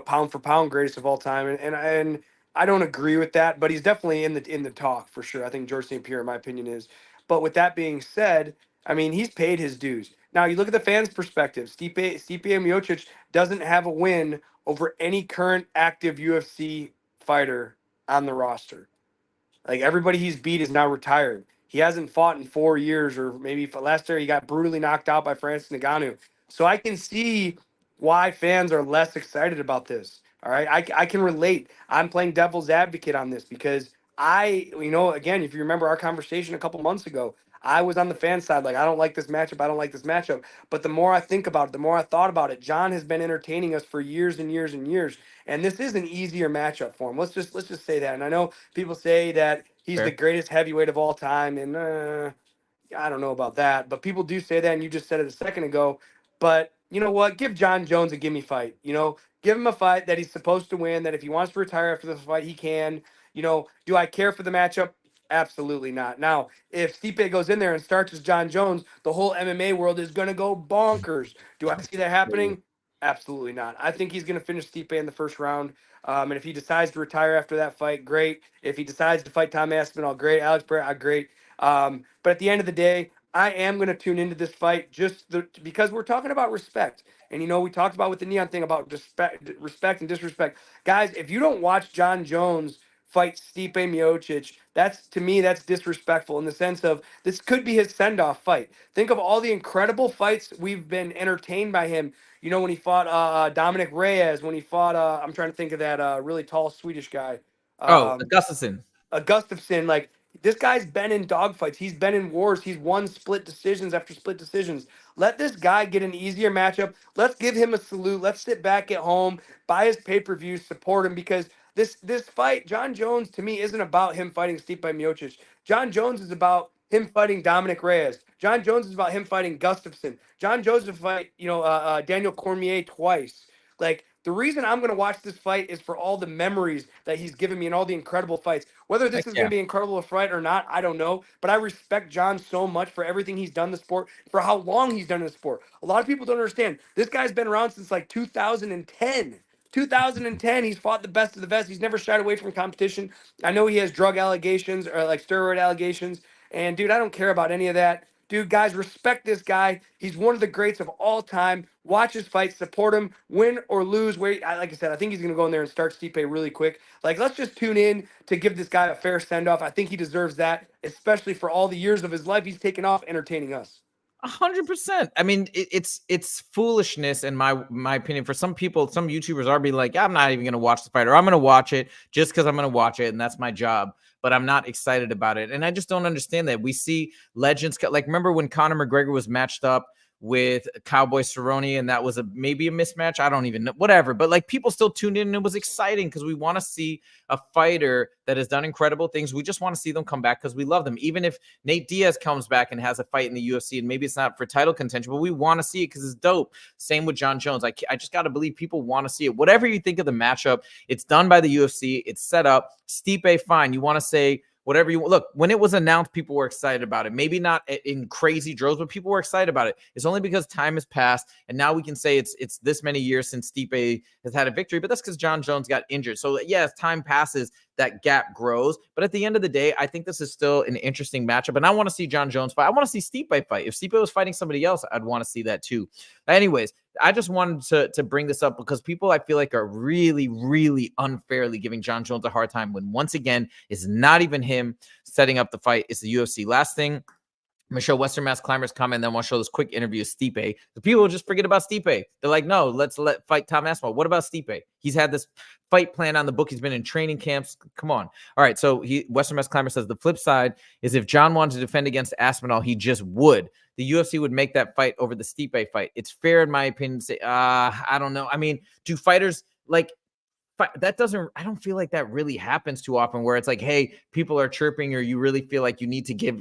Pound for pound greatest of all time, and I don't agree with that, but he's definitely in the talk for sure. I think George St. Pierre, in my opinion, is. But with that being said, I mean, he's paid his dues. Now, you look at the fans' perspective. Stipe Miocic doesn't have a win over any current active UFC fighter on the roster. Like, everybody he's beat is now retired. He hasn't fought in 4 years, or maybe last year he got brutally knocked out by Francis Ngannou. So I can see why fans are less excited about this. All right, I can relate. I'm playing devil's advocate on this because again, if you remember our conversation a couple months ago, I was on the fan side, like, I don't like this matchup. I don't like this matchup. But the more I think about it, the more I thought about it, Jon has been entertaining us for years and years and years. And this is an easier matchup for him. Let's just say that. And I know people say that he's the greatest heavyweight of all time. And I don't know about that. But people do say that, and you just said it a second ago. But you know what? Give Jon Jones a gimme fight. Give him a fight that he's supposed to win, that if he wants to retire after the fight, he can. Do I care for the matchup? Absolutely not. Now, if Stipe goes in there and starts as Jon Jones, the whole MMA world is going to go bonkers. Do I see that happening? Absolutely not. I think he's going to finish Stipe in the first round. And if he decides to retire after that fight, great. If he decides to fight Tom Aspinall, great. Alex Pereira, great. But at the end of the day, I am going to tune into this fight because we're talking about respect. And, we talked about with the Neon thing about respect and disrespect. Guys, if you don't watch Jon Jones fight Stipe Miocic, to me, that's disrespectful in the sense of this could be his send-off fight. Think of all the incredible fights we've been entertained by him. When he fought Dominic Reyes, when he fought, I'm trying to think of that really tall Swedish guy. Gustafsson. Gustafsson, like this guy's been in dogfights. He's been in wars. He's won split decisions after split decisions. Let this guy get an easier matchup. Let's give him a salute. Let's sit back at home, buy his pay-per-view, support him because this fight, Jon Jones, to me, isn't about him fighting Stipe Miocic. Jon Jones is about him fighting Dominic Reyes. Jon Jones is about him fighting Gustafsson. Jon Jones is fight, Daniel Cormier twice. Like, the reason I'm going to watch this fight is for all the memories that he's given me and all the incredible fights. Whether this is going to be incredible a fight or not, I don't know. But I respect Jon so much for everything he's done in the sport, for how long he's done in the sport. A lot of people don't understand. This guy's been around since like 2010. 2010, he's fought the best of the best. He's never shied away from competition. I know he has drug allegations or like steroid allegations. And dude, I don't care about any of that. Dude, guys, respect this guy. He's one of the greats of all time. Watch his fight, support him, win or lose. Like I said, I think he's going to go in there and start Stipe really quick. Like, let's just tune in to give this guy a fair send-off. I think he deserves that, especially for all the years of his life he's taken off entertaining us. 100%. I mean, it's foolishness in my opinion. For some people, some YouTubers are being like, I'm not even going to watch the fight, or I'm going to watch it just because I'm going to watch it, and that's my job. But I'm not excited about it, and I just don't understand that. We see legends like, remember when Conor McGregor was matched up with Cowboy Cerrone, and that was maybe a mismatch. I don't even know, whatever. But like, people still tuned in, and it was exciting because we want to see a fighter that has done incredible things. We just want to see them come back because we love them. Even if Nate Diaz comes back and has a fight in the UFC, and maybe it's not for title contention, but we want to see it because it's dope. Same with Jon Jones. I just got to believe people want to see it. Whatever you think of the matchup, it's done by the UFC. It's set up. Stipe, fine. You want to say whatever you look, when it was announced, people were excited about it. Maybe not in crazy droves, but people were excited about it. It's only because time has passed, and now we can say it's this many years since Stipe has had a victory, but that's because Jon Jones got injured. So yeah, as time passes, that gap grows. But at the end of the day, I think this is still an interesting matchup, and I want to see Jon Jones fight. I want to see Stipe fight. If Stipe was fighting somebody else, I'd want to see that too. Anyways, I just wanted to bring this up because people, I feel like, are really, really unfairly giving Jon Jones a hard time when, once again, it's not even him setting up the fight. It's the UFC. Last thing, I'm going to show Western Mass Climbers comment, then we'll show this quick interview of Stipe. The people just forget about Stipe. They're like, no, let's fight Tom Aspinall. What about Stipe? He's had this fight plan on the book. He's been in training camps. Come on. All right, so Western Mass Climber says the flip side is if Jon wanted to defend against Aspinall, he just would. The UFC would make that fight over the Stipe fight. It's fair, in my opinion, to say, I don't know. I mean, do fighters like that doesn't, I don't feel like that really happens too often where it's like, hey, people are chirping or you really feel like you need to get,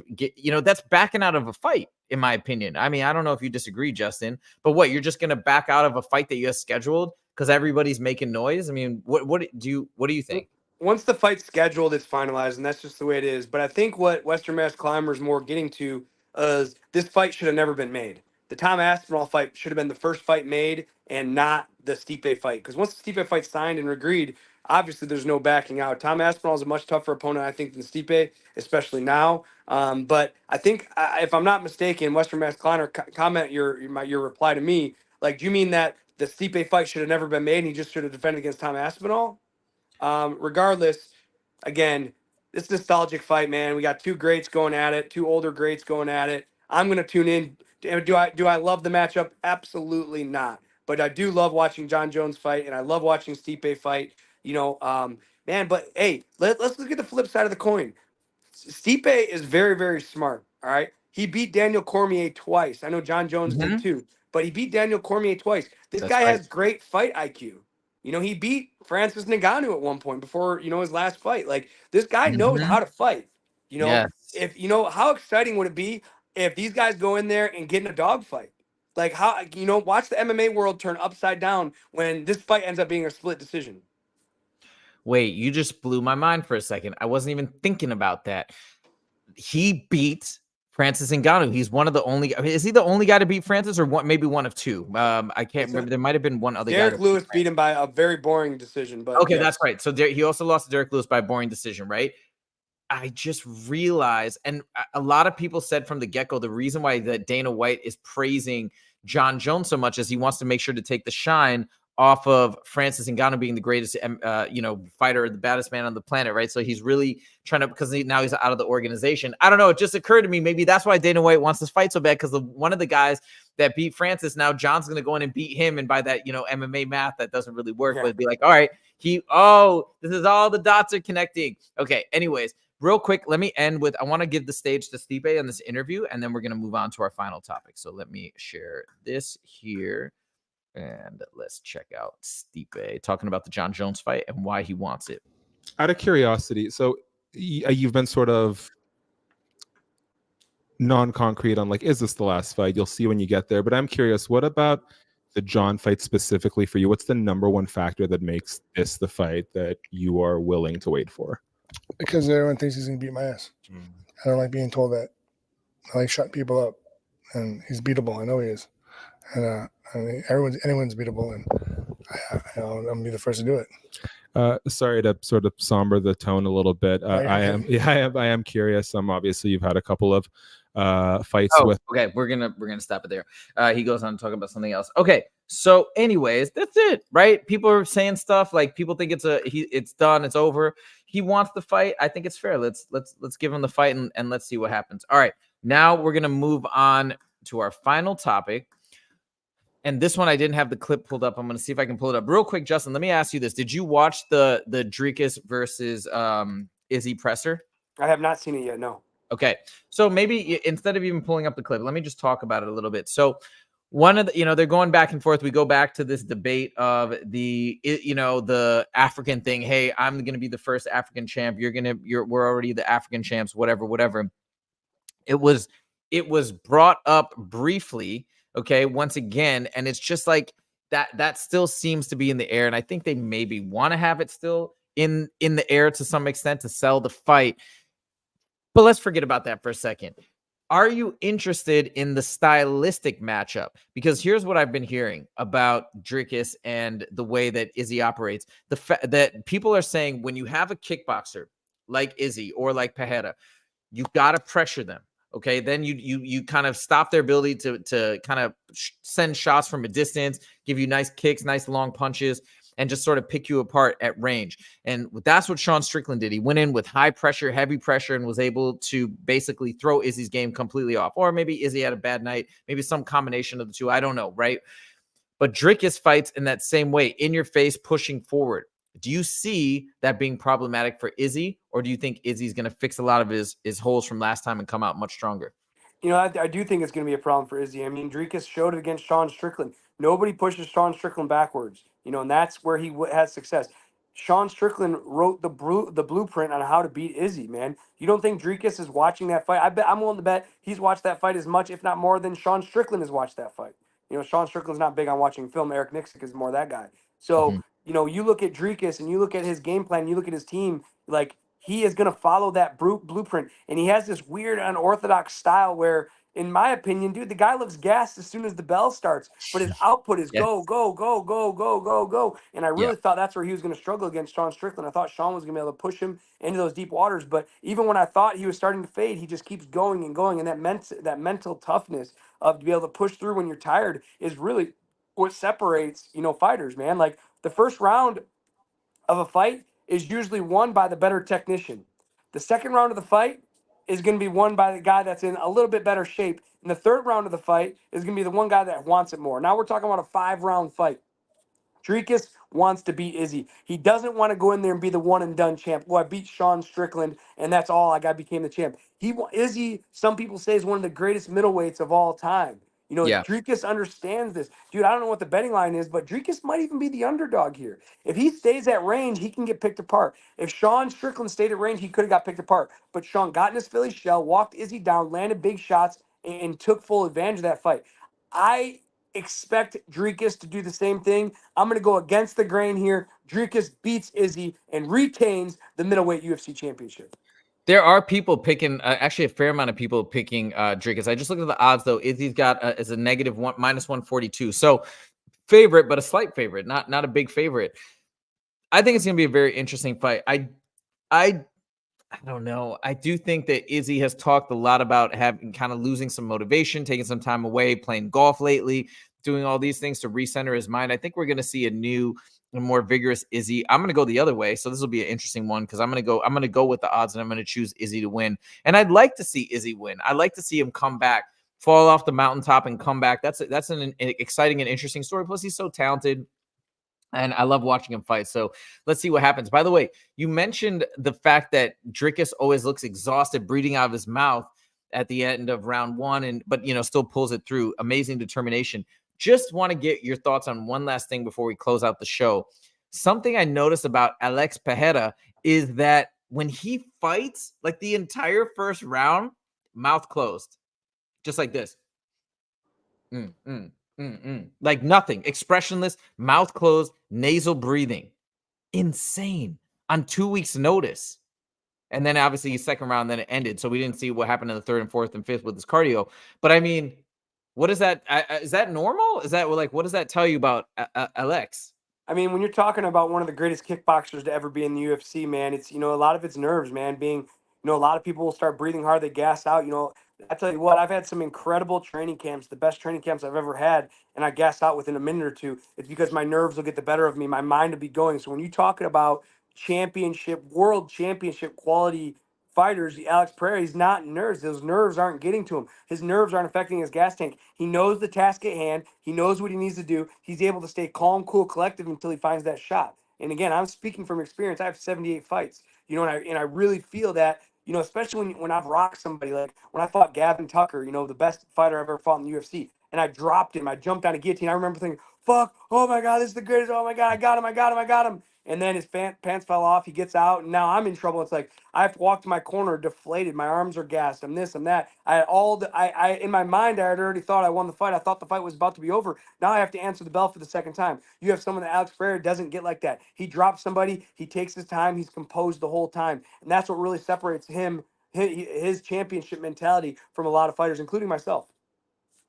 that's backing out of a fight, in my opinion. I mean, I don't know if you disagree, Justin, but what, you're just going to back out of a fight that you have scheduled because everybody's making noise? I mean, what do you think? Once the fight's scheduled, it's finalized, and that's just the way it is. But I think what Western Mass Climber is more getting to is this fight should have never been made. The Tom Aspinall fight should have been the first fight made and not the Stipe fight. Because once the Stipe fight signed and agreed, obviously there's no backing out. Tom Aspinall is a much tougher opponent, I think, than Stipe, especially now. But I think, if I'm not mistaken, Western Mass Climber, comment your reply to me. Like, do you mean that the Stipe fight should have never been made and he just should have defended against Tom Aspinall? Regardless, again, this nostalgic fight, man. We got two greats going at it, two older greats going at it. I'm gonna tune in. Do I love the matchup? Absolutely not. But I do love watching Jon Jones fight, and I love watching Stipe fight. Man. But hey, let's look at the flip side of the coin. Stipe is very, very smart. All right, he beat Daniel Cormier twice. I know Jon Jones did too, but he beat Daniel Cormier twice. This guy has great fight IQ. He beat Francis Ngannou at one point before, his last fight. Like, this guy knows how to fight. Yes. If how exciting would it be if these guys go in there and get in a dogfight? Like, how, watch the MMA world turn upside down when this fight ends up being a split decision. Wait, you just blew my mind for a second. I wasn't even thinking about that. he beat Francis Ngannou. He's one of the only. I mean, is he the only guy to beat Francis, or maybe one of two? I can't remember. There might have been one other guy. Derek Lewis beat him by a very boring decision. But okay, that's right. So he also lost to Derek Lewis by a boring decision, right? I just realized, and a lot of people said from the get-go, the reason why that Dana White is praising Jon Jones so much is he wants to make sure to take the shine off of Francis Ngannou being the greatest, fighter, the baddest man on the planet, right? So he's really trying to, because now he's out of the organization. I don't know. It just occurred to me, maybe that's why Dana White wants this fight so bad, because one of the guys that beat Francis, now John's going to go in and beat him, and by that, MMA math, that doesn't really work, but it'd be like, all right, this is all the dots are connecting. Okay, anyways. Real quick, let me end with, I want to give the stage to Stipe on this interview, and then we're going to move on to our final topic. So let me share this here, and let's check out Stipe talking about the Jon Jones fight and why he wants it. Out of curiosity, so you've been sort of non-concrete on, like, is this the last fight? You'll see when you get there. But I'm curious, what about the Jon fight specifically for you? What's the number one factor that makes this the fight that you are willing to wait for? Because everyone thinks he's going to beat my ass. I don't like being told that. I like shutting people up. And he's beatable. I know he is. And I mean, anyone's beatable. And I'm going to be the first to do it. Sorry to sort of somber the tone a little bit. I am curious. Obviously you've had a couple of fights with. Okay, we're gonna stop it there. He goes on to talk about something else. Okay, so anyways, that's it, right? People are saying stuff like people think it's done, it's over. He wants the fight. I think it's fair. Let's give him the fight and let's see what happens. All right, now we're gonna move on to our final topic. And this one I didn't have the clip pulled up. I'm gonna see if I can pull it up real quick. Justin, let me ask you this: did you watch the Dricus versus Izzy Presser? I have not seen it yet. No. Okay, so maybe instead of even pulling up the clip, let me just talk about it a little bit. So one of the, they're going back and forth. We go back to this debate of the African thing. Hey, I'm going to be the first African champ. We're already the African champs, whatever. It was brought up briefly, okay, once again, and it's just like that still seems to be in the air. And I think they maybe want to have it still in the air to some extent to sell the fight. But let's forget about that for a second. Are you interested in the stylistic matchup? Because here's what I've been hearing about Dricus and the way that Izzy operates. That people are saying when you have a kickboxer like Izzy or like Pereira, you got to pressure them. Okay, then you kind of stop their ability to kind of send shots from a distance, give you nice kicks, nice long punches, and just sort of pick you apart at range. And that's what Sean Strickland did. He went in with high pressure, heavy pressure, and was able to basically throw Izzy's game completely off. Or maybe Izzy had a bad night, maybe some combination of the two. I don't know, right? But Dricus fights in that same way, in your face, pushing forward. Do you see that being problematic for Izzy, or do you think Izzy's going to fix a lot of his holes from last time and come out much stronger? I do think it's going to be a problem for Izzy. I mean, Dricus showed it against Sean Strickland. Nobody pushes Sean Strickland backwards, and that's where he has success. Sean Strickland wrote the blueprint on how to beat Izzy, man. You don't think Dricus is watching that fight? I'm willing to bet he's watched that fight as much, if not more, than Sean Strickland has watched that fight. Sean Strickland's not big on watching film. Eric Nixick is more that guy. So, you look at Dricus and you look at his game plan, you look at his team, like, he is going to follow that blueprint. And he has this weird, unorthodox style where, in my opinion, dude, the guy looks gassed as soon as the bell starts, but his output is go, go, go, go, go, go, go. And I really thought that's where he was going to struggle against Sean Strickland. I thought Sean was going to be able to push him into those deep waters. But even when I thought he was starting to fade, he just keeps going and going. And that mental toughness of to be able to push through when you're tired is really what separates, fighters, man. Like, the first round of a fight is usually won by the better technician. The second round of the fight is going to be won by the guy that's in a little bit better shape. And the third round of the fight is going to be the one guy that wants it more. Now we're talking about a 5-round fight. Dricus wants to beat Izzy. He doesn't want to go in there and be the one and done champ. Well, I beat Sean Strickland, and that's all. I became the champ. Izzy, some people say, is one of the greatest middleweights of all time. Dricus understands this. Dude, I don't know what the betting line is, but Dricus might even be the underdog here. If he stays at range, he can get picked apart. If Sean Strickland stayed at range, he could have got picked apart. But Sean got in his Philly shell, walked Izzy down, landed big shots, and took full advantage of that fight. I expect Dricus to do the same thing. I'm going to go against the grain here. Dricus beats Izzy and retains the middleweight UFC championship. There are people picking, actually a fair amount of people picking Dricus. I just looked at the odds though. Izzy's got as a -142. So favorite, but a slight favorite, not a big favorite. I think it's going to be a very interesting fight. I don't know. I do think that Izzy has talked a lot about having kind of losing some motivation, taking some time away, playing golf lately, doing all these things to recenter his mind. I think we're going to see a new and more vigorous Izzy. I'm going to go the other way. So this will be an interesting one because I'm going to go with the odds and I'm going to choose Izzy to win. And I'd like to see Izzy win. I'd like to see him come back, fall off the mountaintop and come back. That's an exciting and interesting story. Plus he's so talented. And I love watching him fight. So let's see what happens. By the way, you mentioned the fact that Dricus always looks exhausted, breathing out of his mouth at the end of round one, but still pulls it through. Amazing determination. Just want to get your thoughts on one last thing before we close out the show. Something I noticed about Alex Pereira is that when he fights, like the entire first round, mouth closed, just like this. Like nothing, expressionless, mouth closed, nasal breathing. Insane on 2 weeks' notice. And then obviously second round, then it ended. So we didn't see what happened in the third and fourth and fifth with his cardio. But I mean, what is that? Is that normal? Is that like, what does that tell you about Alex? I mean, when you're talking about one of the greatest kickboxers to ever be in the UFC, man, it's, a lot of it's nerves, man. Being, a lot of people will start breathing hard, they gas out. I tell you what, I've had some incredible training camps, the best training camps I've ever had, and I gas out within a minute or two. It's because my nerves will get the better of me. My mind will be going. So when you're talking about world championship quality fighters, Alex Pereira, he's not nerves. Those nerves aren't getting to him. His nerves aren't affecting his gas tank. He knows the task at hand. He knows what he needs to do. He's able to stay calm, cool, collective until he finds that shot. And again, I'm speaking from experience. I have 78 fights, and I really feel that, especially when I've rocked somebody, like when I fought Gavin Tucker, the best fighter I've ever fought in the UFC, and I dropped him. I jumped on a guillotine. I remember thinking, fuck, oh my God, this is the greatest. Oh my God, I got him. And then his pants fell off. He gets out, and now I'm in trouble. It's like I have to walk to my corner, deflated. My arms are gassed. I'm this, I'm that. In my mind, I had already thought I won the fight. I thought the fight was about to be over. Now I have to answer the bell for the second time. You have someone that Alex Pereira doesn't get like that. He drops somebody. He takes his time. He's composed the whole time, and that's what really separates him, his championship mentality, from a lot of fighters, including myself.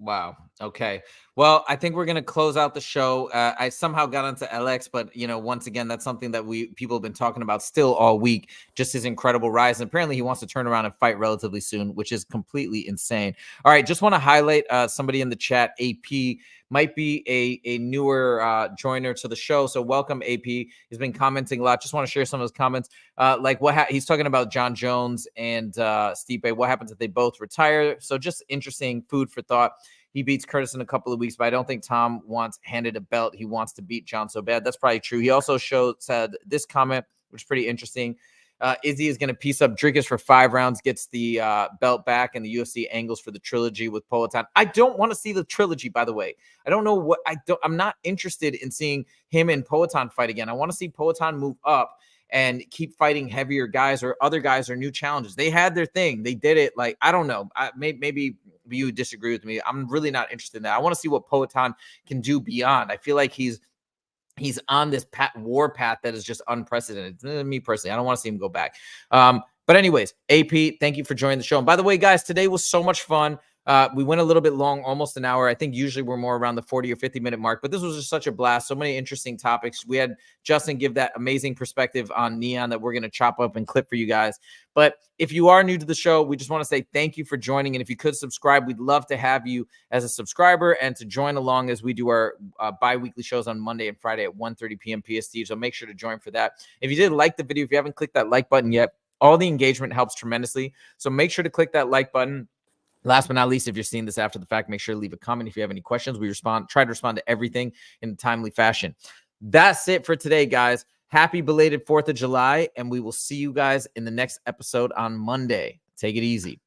Wow. Okay. Well, I think we're going to close out the show. I somehow got onto LX, but once again, that's something that people have been talking about still all week, just his incredible rise. And apparently he wants to turn around and fight relatively soon, which is completely insane. All right. Just want to highlight somebody in the chat. AP might be a newer joiner to the show. So welcome, AP. He's been commenting a lot. Just want to share some of his comments. Like he's talking about Jon Jones and Stipe. What happens if they both retire? So just interesting food for thought. He beats Curtis in a couple of weeks, but I don't think Tom wants handed a belt. He wants to beat Jon so bad. That's probably true. He also said this comment, which is pretty interesting. Izzy is going to piece up Dricus for 5 rounds, gets the belt back, and the UFC angles for the trilogy with Payton. I don't want to see the trilogy, by the way. I don't know what I'm not interested in seeing him and Payton fight again. I want to see Payton move up and keep fighting heavier guys or other guys or new challenges. They had their thing. They did it. Like, I don't know. Maybe you disagree with me. I'm really not interested in that. I want to see what Payton can do beyond. I feel like he's on this war path that is just unprecedented. Me personally, I don't want to see him go back. But anyways, AP, thank you for joining the show. And by the way, guys, today was so much fun. We went a little bit long, almost an hour. I think usually we're more around the 40 or 50-minute mark, but this was just such a blast. So many interesting topics. We had Justin give that amazing perspective on Neon that we're going to chop up and clip for you guys. But if you are new to the show, we just want to say thank you for joining. And if you could subscribe, we'd love to have you as a subscriber and to join along as we do our bi-weekly shows on Monday and Friday at 1:30 p.m. PST. So make sure to join for that. If you did like the video, if you haven't clicked that like button yet, all the engagement helps tremendously. So make sure to click that like button. Last but not least, if you're seeing this after the fact, make sure to leave a comment. If you have any questions, we try to respond to everything in a timely fashion. That's it for today, guys. Happy belated 4th of July, and we will see you guys in the next episode on Monday. Take it easy.